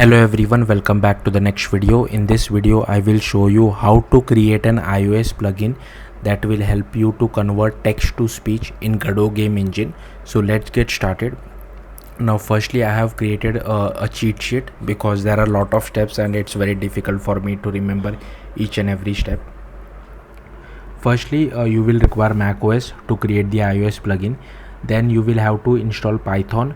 Hello everyone, welcome back to the next video. In this video I will show you how to create an iOS plugin that will help you to convert text to speech in Godot Game Engine. So let's get started. Now firstly I have created a cheat sheet because there are a lot of steps and it's very difficult for me to remember each and every step. Firstly you will require macOS to create the iOS plugin. Then you will have to install Python.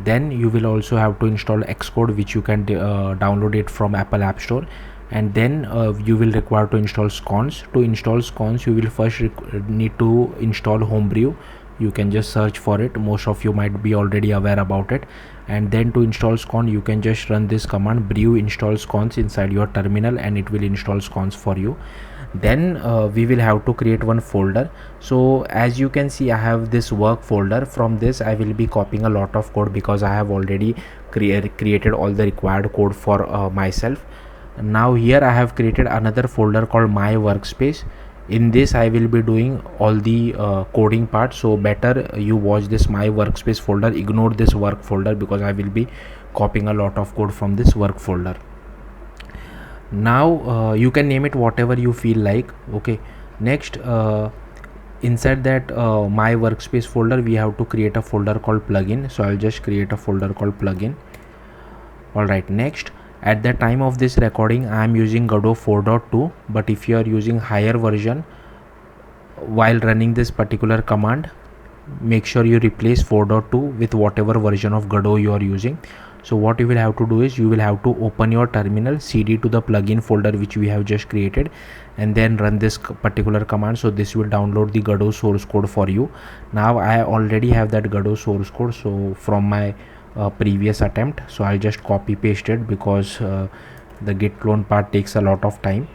Then you will also have to install Xcode, which you can download it from Apple App Store. And then you will require to install scones. To install scones you will first need to install Homebrew. You can just search for it, most of you might be already aware about it. And then to install scone you can just run this command brew install scones inside your terminal and it will install scones for you. Then we will have to create one folder. So as you can see I have this work folder. From this I will be copying a lot of code because I have already created all the required code for myself. Now here I have created another folder called my workspace. In this I will be doing all the coding part, so better you watch this my workspace folder, ignore this work folder because I will be copying a lot of code from this work folder. Now you can name it whatever you feel like. Okay, next inside that my workspace folder we have to create a folder called plugin, so I'll just create a folder called plugin. Alright, next, at the time of this recording I am using Godot 4.2, but if you are using higher version while running this particular command, make sure you replace 4.2 with whatever version of Godot you are using. So what you will have to do is you will have to open your terminal, cd to the plugin folder which we have just created, and then run this particular command. So this will download the Godot source code for you. Now I already have that Godot source code, so from my previous attempt, so I'll just copy paste it because the git clone part takes a lot of time.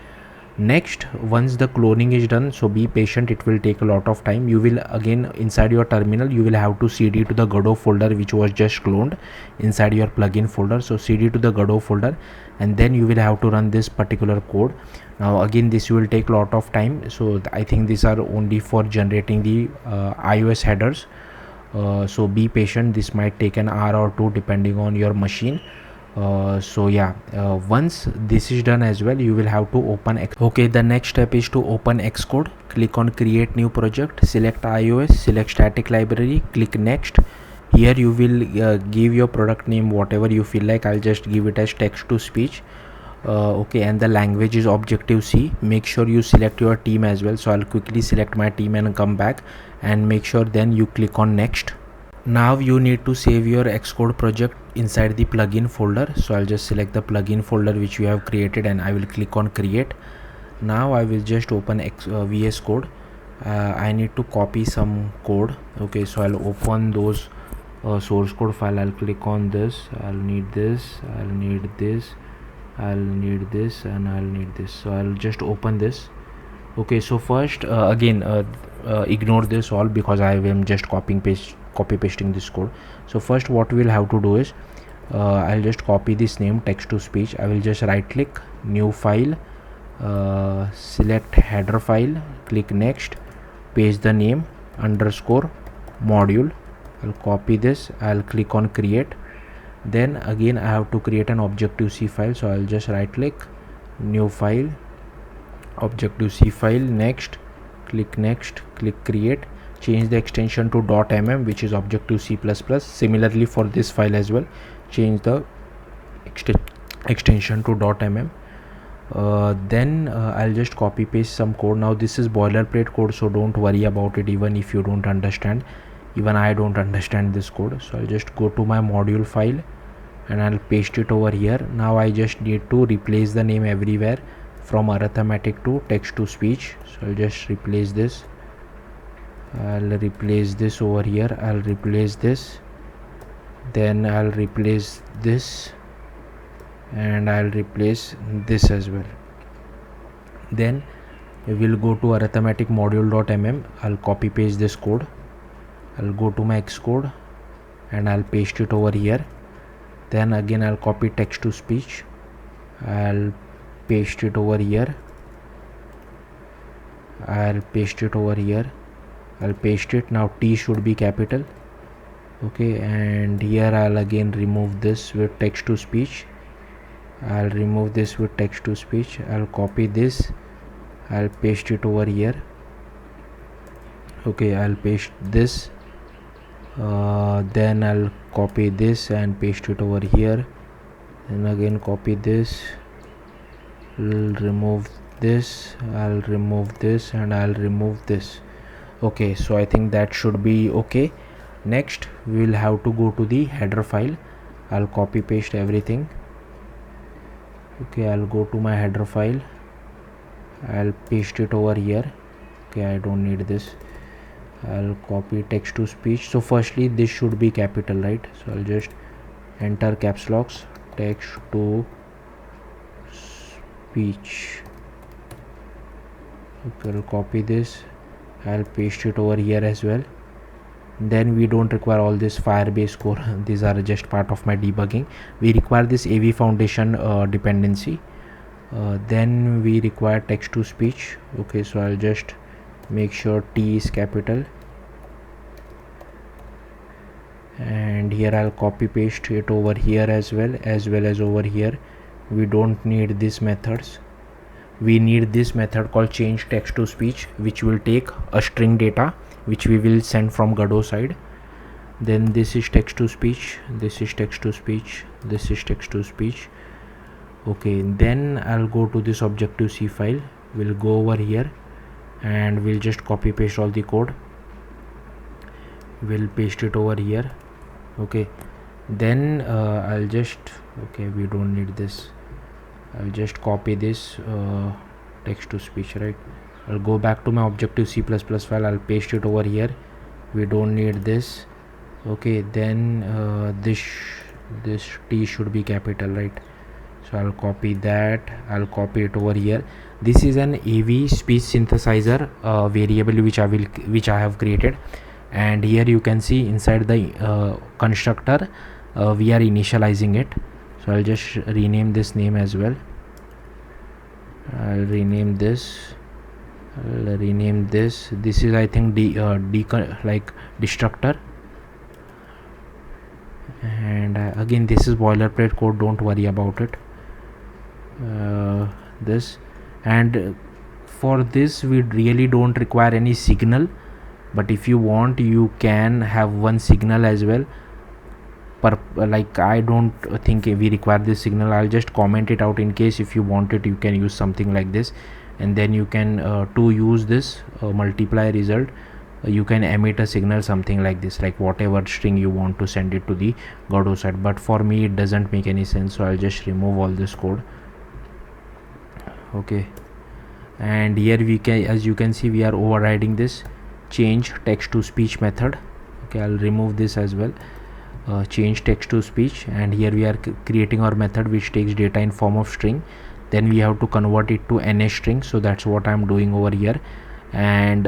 Next, once the cloning is done, so be patient, it will take a lot of time. You will again inside your terminal you will have to cd to the Godot folder which was just cloned inside your plugin folder. So cd to the Godot folder and then you will have to run this particular code. Now again this will take a lot of time, so I think these are only for generating the iOS headers. So be patient, this might take an hour or two depending on your machine. So yeah, once this is done as well you will have to open okay, the next step is to open Xcode. Click on create new project, select iOS, select static library, click next. Here you will give your product name whatever you feel like. I'll just give it as text to speech. Okay, and the language is Objective-C. Make sure you select your team as well, so I'll quickly select my team and come back and make sure then you click on next. Now you need to save your Xcode project inside the plugin folder, so I'll just select the plugin folder which we have created and I will click on create. Now I will just open VS Code. I need to copy some code. Okay, so I'll open those source code file. I'll click on this. I'll need this, I'll need this, I'll need this, and I'll need this. So I'll just open this. Okay, so first again ignore this all because I am just copy pasting this code. So first what we'll have to do is I'll just copy this name text to speech. I will just right click, new file, select header file, click next, paste the name underscore module. I'll copy this, I'll click on create. Then again I have to create an Objective-C file, so I'll just right click, new file, Objective-C file, next, click next, click create. Change the extension to .mm which is Objective-C++. Similarly for this file as well, change the extension to .mm. Then I'll just copy paste some code. Now this is boilerplate code, so don't worry about it even if you don't understand. Even I don't understand this code, so I'll just go to my module file and I'll paste it over here. Now I just need to replace the name everywhere from arithmetic to text to speech, so I'll just replace this. I'll replace this over here, I'll replace this, then I'll replace this, and I'll replace this as well. Then we will go to arithmetic module.mm. I'll copy paste this code. I'll go to my Xcode and I'll paste it over here. Then again I'll copy text to speech, I'll paste it over here, I'll paste it over here, I'll paste it. Now T should be capital. Okay, and here I'll again remove this with text to speech. I'll remove this with text to speech. I'll copy this, I'll paste it over here. Okay, I'll paste this, then I'll copy this and paste it over here, and again copy this, I'll remove this, I'll remove this, and I'll remove this. Okay, so I think that should be okay. Next we will have to go to the header file. I'll copy paste everything. Okay, I'll go to my header file, I'll paste it over here. Okay, I don't need this. I'll copy text to speech. So firstly this should be capital, right? So I'll just enter caps locks, text to speech. Okay, I'll copy this, I'll paste it over here as well. Then we don't require all this Firebase core. These are just part of my debugging. We require this AV foundation dependency. Then we require text to speech. Okay, so I'll just make sure T is capital, and here I'll copy paste it over here as well as over here. We don't need these methods. We need this method called change text to speech, which will take a string data which we will send from Godot side. Then this is text to speech, this is text to speech, this is text to speech. Okay, then I'll go to this Objective-C file. We'll go over here and we'll just copy paste all the code. We'll paste it over here. Okay, then I'll just, okay, we don't need this. I'll just copy this text to speech, right? I'll go back to my Objective-C++ file, I'll paste it over here. We don't need this. Okay, then this T should be capital, right? So I'll copy that, I'll copy it over here. This is an AV speech synthesizer variable which I have created, and here you can see inside the constructor we are initializing it. So I'll just rename this name as well. I'll rename this, I'll rename this. This is, I think, like destructor, and again this is boilerplate code, don't worry about it. This, and for this we really don't require any signal, but if you want you can have one signal as well. Like I don't think we require this signal. I'll just comment it out in case if you want it you can use something like this, and then you can to use this multiply result you can emit a signal something like this, like whatever string you want to send it to the Godot side. But for me it doesn't make any sense, so I'll just remove all this code. Okay, and here we can, as you can see, we are overriding this change text to speech method. Okay, I'll remove this as well. Change text to speech, and here we are creating our method which takes data in form of string. Then we have to convert it to NA string, so that's what I'm doing over here. And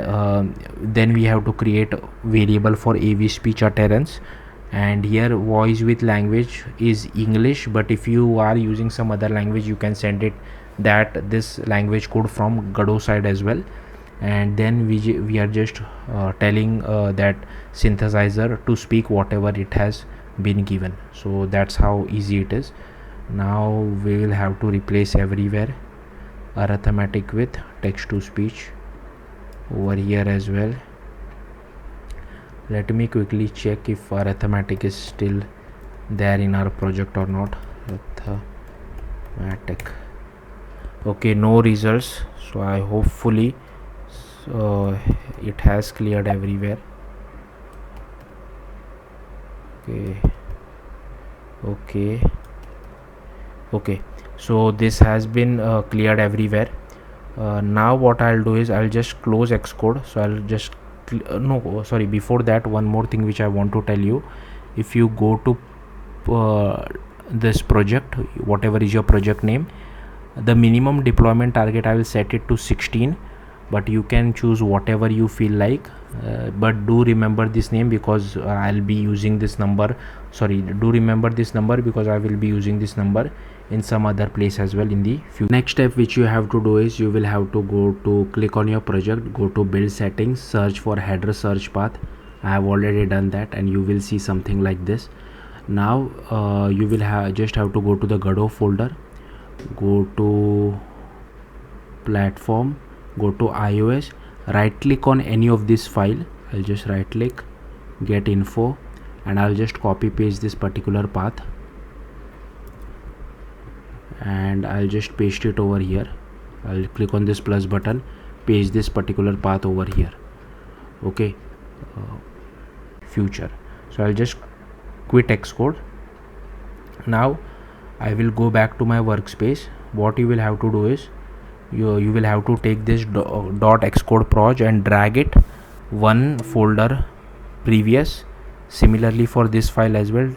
then we have to create a variable for AV speech utterance, and here voice with language is English, but if you are using some other language you can send it that this language code from Godot side as well. And then we are just telling that synthesizer to speak whatever it has been given. So that's how easy it is. Now we will have to replace everywhere arithmetic with text to speech over here as well. Let me quickly check if arithmetic is still there in our project or not. Arithmetic. Okay, no results, so I hopefully it has cleared everywhere. Okay, so this has been cleared everywhere. Now what I'll do is I'll just close Xcode. So I'll just before that, one more thing which I want to tell you. If you go to this project, whatever is your project name, the minimum deployment target I will set it to 16, but you can choose whatever you feel like, but do remember this name because I'll be using this number. Do remember this number because I will be using this number in some other place as well in the future. Next step which you have to do is you will have to go to click on your project, go to build settings, search for header search path. I have already done that, and you will see something like this. Now you will just have to go to the Godot folder, go to platform, go to iOS, right click on any of this file. I'll just right click, get info, and I'll just copy paste this particular path, and I'll just paste it over here. I'll click on this plus button, paste this particular path over here. Okay, future. So I'll just quit Xcode. Now I will go back to my workspace. What you will have to do is you will have to take this .xcode proj and drag it one folder previous. Similarly for this file as well,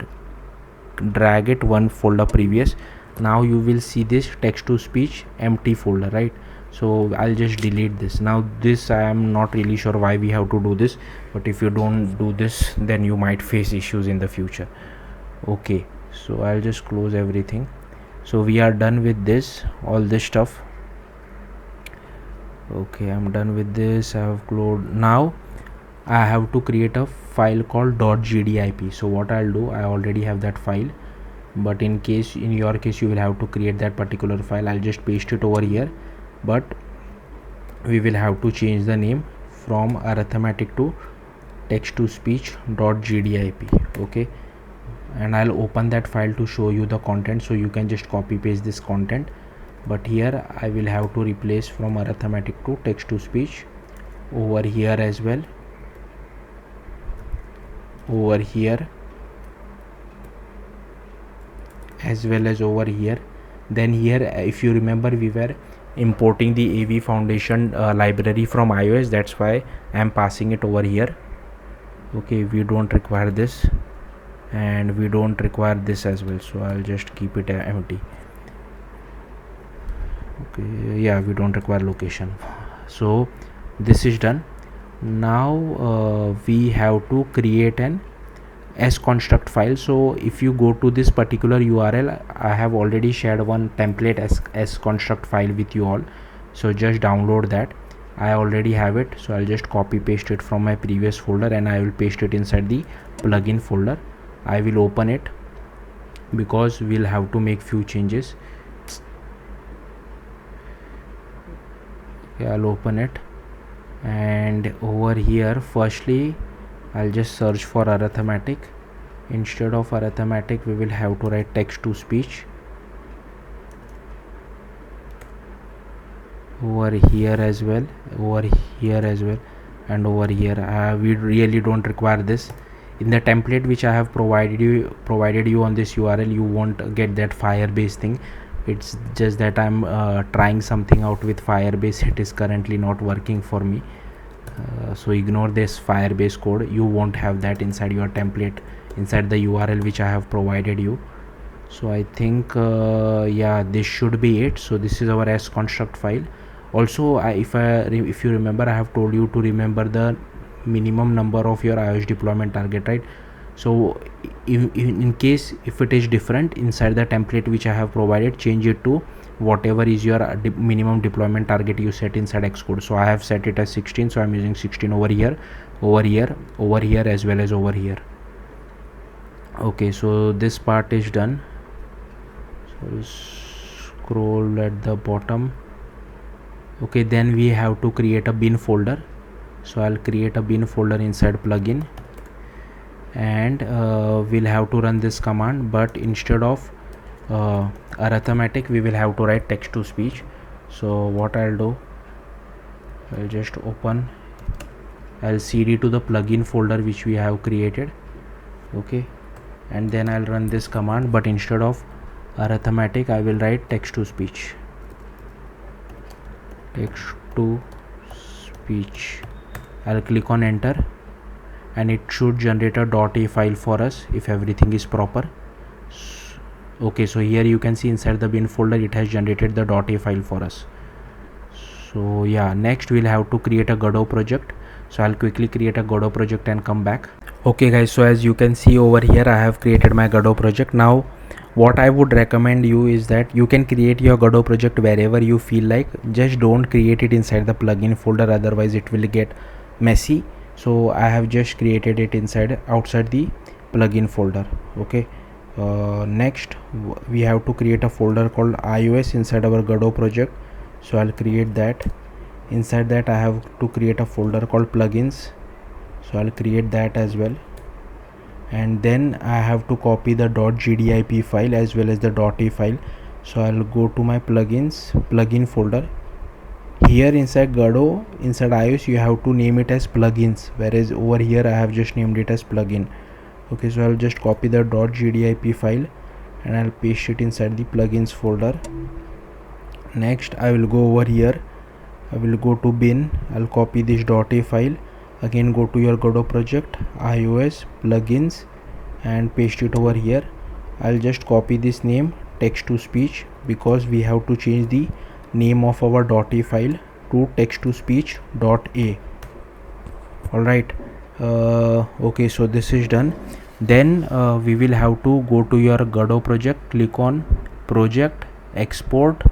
drag it one folder previous. Now you will see this text to speech empty folder, right? So I'll just delete this. Now this I am not really sure why we have to do this, but if you don't do this, then you might face issues in the future. Okay, so I'll just close everything. So we are done with this, all this stuff. Okay, I'm done with this. I have closed. Now I have to create a file called .gdip. So what I'll do, I already have that file, but in your case you will have to create that particular file. I'll just paste it over here, but we will have to change the name from arithmetic to text to speech .gdip. Okay, and I'll open that file to show you the content, so you can just copy paste this content. But here I will have to replace from arithmetic to text to speech over here as well, over here as well as over here. Then here, if you remember, we were importing the AV Foundation library from iOS. That's why I am passing it over here. Okay, we don't require this, and we don't require this as well, so I'll just keep it empty. Okay, yeah, we don't require location. So this is done. Now we have to create an s-construct file. So if you go to this particular URL, I have already shared one template s-construct file with you all, so just download that. I already have it, so I'll just copy paste it from my previous folder, and I will paste it inside the plugin folder. I will open it because we'll have to make few changes. Okay, I'll open it, and over here firstly I'll just search for arithmetic. Instead of arithmetic, we will have to write text to speech. Over here as well, over here as well, and over here. We really don't require this. In the template which I have provided you on this URL, you won't get that Firebase thing. It's just that I'm trying something out with Firebase. It is currently not working for me, so ignore this Firebase code. You won't have that inside your template, inside the URL which I have provided you. So I think yeah, this should be it. So this is our s-construct file. Also, if you remember, I have told you to remember the minimum number of your iOS deployment target, right? So in case if it is different inside the template which I have provided, change it to whatever is your minimum deployment target you set inside Xcode. So I have set it as 16, so I'm using 16 over here, over here, over here, as well as over here. Okay, so this part is done. So scroll at the bottom. Okay, then we have to create a bin folder. So I'll create a bin folder inside plugin, and we'll have to run this command, but instead of arithmetic, we will have to write text to speech. So what I'll do, I'll just open, I'll cd to the plugin folder which we have created. Okay, and then I'll run this command, but instead of arithmetic, I will write text to speech. Text to speech. I'll click on enter, and it should generate a .a file for us if everything is proper. Okay, so here you can see inside the bin folder it has generated the .a file for us. So yeah, next we'll have to create a Godot project. So I'll quickly create a Godot project and come back. Okay guys, so as you can see over here, I have created my Godot project. Now what I would recommend you is that you can create your Godot project wherever you feel like. Just don't create it inside the plugin folder, otherwise it will get messy. so I have just created it outside the plugin folder. Okay, next we have to create a folder called iOS inside our Godot project, so I'll create that. Inside that I have to create a folder called plugins, so I'll create that as well. And then I have to copy the .gdip file as well as the .a file, so I'll go to my plugin folder. Here inside Godot, inside iOS, you have to name it as plugins, whereas over here I have just named it as plugin. Okay, so I'll just copy the .gdip file and I'll paste it inside the plugins folder. Next I will go over here, I will go to bin, I'll copy this .a file, again go to your Godot project, iOS plugins, and paste it over here. I'll just copy this name, text to speech, because we have to change the name of our .a file to text to speech .a. alright, okay, so this is done. Then we will have to go to your Godot project, click on project, export,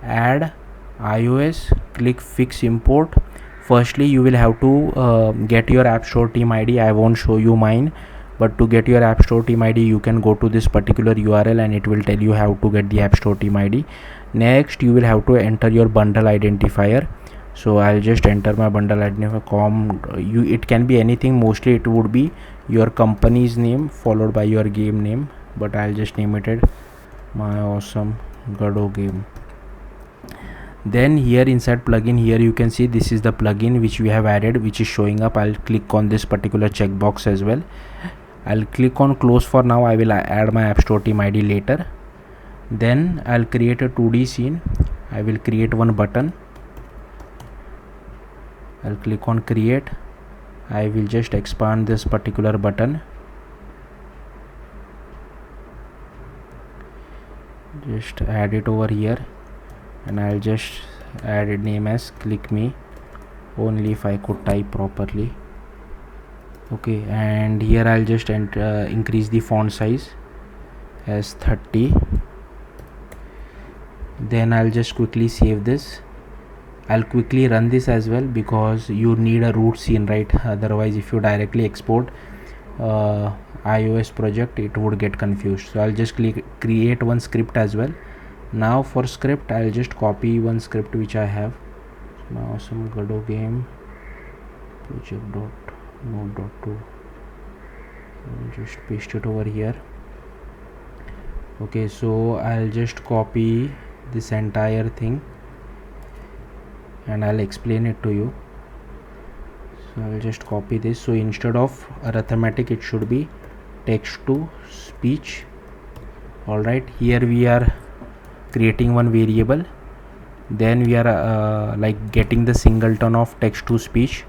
add iOS, click fix import. Firstly you will have to get your App Store team ID. I won't show you mine, but to get your App Store team ID you can go to this particular URL and it will tell you how to get the App Store team ID. Next you will have to enter your bundle identifier, so I'll just enter my bundle identifier. It can be anything, mostly it would be your company's name followed by your game name, but I'll just name it My Awesome Godot Game. Then here inside plugin, here you can see this is the plugin which we have added, which is showing up. I'll click on this particular checkbox as well. I'll click on close for now. I will add my App Store team ID later. Then I'll create a 2D scene. I will create one button. I'll click on create. I will just expand this particular button. Just add it over here, and I'll just add a name as click me, only if I could type properly. Okay, and here I'll just increase the font size as 30. Then I'll just quickly save this. I'll quickly run this as well, because you need a root scene, right? Otherwise if you directly export iOS project, it would get confused. So I'll just create one script as well. Now for script, I'll just copy one script which I have. My Awesome Godot Game project.node.2. I'll just paste it over here. Okay, so I'll just copy this entire thing and I'll explain it to you. So I'll just copy this. So instead of arithmetic, it should be text to speech. Alright, here we are creating one variable, then we are like getting the singleton of text to speech.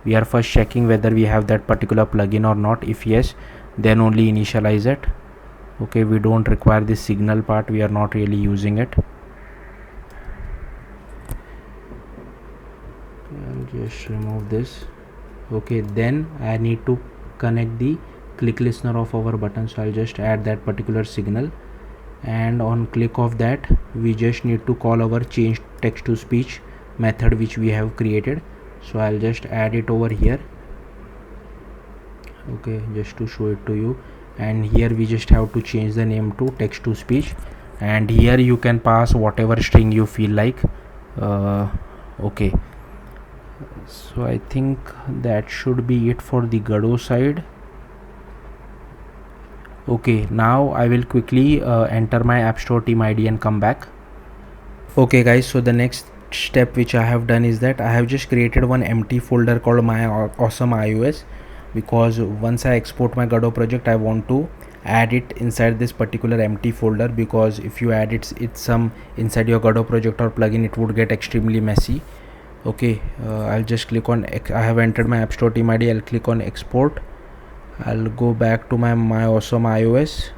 We are first checking whether we have that particular plugin or not. If yes, then only initialize it. Okay, we don't require this signal part, we are not really using it. I'll just remove this. Okay, then I need to connect the click listener of our button, so I'll just add that particular signal, and on click of that we just need to call our change text to speech method which we have created. So I'll just add it over here. Okay, just to show it to you, and here we just have to change the name to text to speech, and here you can pass whatever string you feel like. Okay, so I think that should be it for the Godot side. Okay, now I will quickly enter my App Store team ID and come back. Okay guys, so the next step which I have done is that I have just created one empty folder called My Awesome iOS, because once I export my Godot project, I want to add it inside this particular empty folder, because if you add it's some inside your Godot project or plugin, it would get extremely messy. Okay, I'll just click on I have entered my App Store team ID. I'll click on export. I'll go back to my Awesome iOS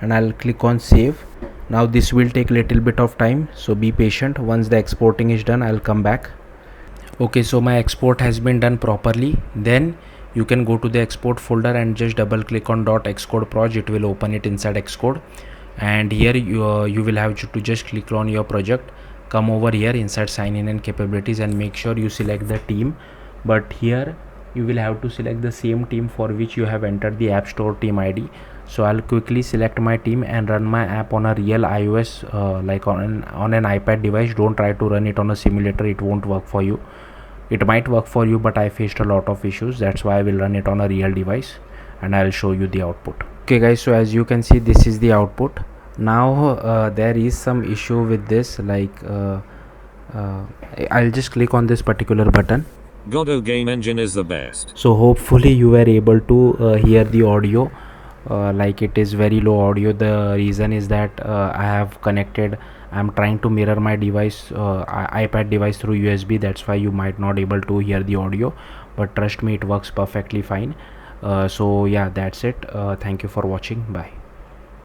and I'll click on save. Now this will take little bit of time, so be patient. Once the exporting is done, I'll come back. Okay, so my export has been done properly. Then you can go to the export folder and just double click on .xcode project. It will open it inside Xcode, and here you will have to just click on your project, come over here inside sign in and capabilities, and make sure you select the team. But here you will have to select the same team for which you have entered the app store team id. So I'll quickly select my team and run my app on a real iOS, like on an iPad device. Don't try to run it on a simulator, it won't work for you. It might work for you, but I faced a lot of issues. That's why I will run it on a real device and I'll show you the output. Okay guys, so as you can see, this is the output. Now there is some issue with this, like I'll just click on this particular button. Godot Game Engine is the best. So hopefully you were able to hear the audio. Like it is very low audio. The reason is that I'm trying to mirror my device, iPad device, through USB. That's why you might not able to hear the audio, but trust me, it works perfectly fine. So yeah, that's it. Thank you for watching. Bye.